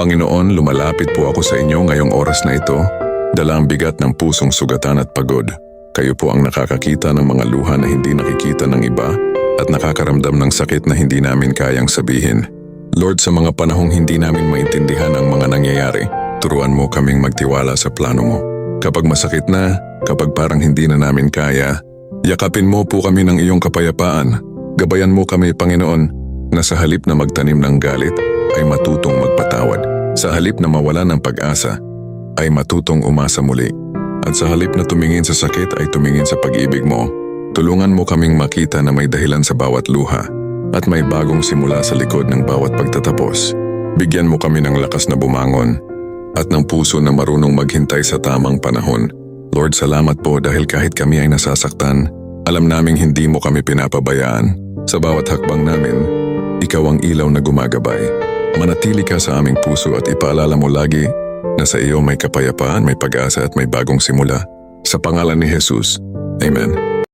Panginoon, lumalapit po ako sa inyo ngayong oras na ito, dala ang bigat ng pusong sugatan at pagod. Kayo po ang nakakakita ng mga luha na hindi nakikita ng iba at nakakaramdam ng sakit na hindi namin kayang sabihin. Lord, sa mga panahong hindi namin maintindihan ang mga nangyayari, turuan mo kaming magtiwala sa plano mo. Kapag masakit na, kapag parang hindi na namin kaya, yakapin mo po kami ng iyong kapayapaan. Gabayan mo kami, Panginoon, na sa halip na magtanim ng galit, ay matutong magpatawad. Sa halip na mawala ng pag-asa, ay matutong umasa muli. At sa halip na tumingin sa sakit ay tumingin sa pag-ibig mo. Tulungan mo kaming makita na may dahilan sa bawat luha at may bagong simula sa likod ng bawat pagtatapos. Bigyan mo kami ng lakas na bumangon at ng puso na marunong maghintay sa tamang panahon. Lord, salamat po dahil kahit kami ay nasasaktan, alam naming hindi mo kami pinapabayaan. Sa bawat hakbang namin, ikaw ang ilaw na gumagabay. Manatili ka sa aming puso at ipaalala mo lagi na sa iyo may kapayapaan, may pag-asa at may bagong simula. Sa pangalan ni Jesus, Amen.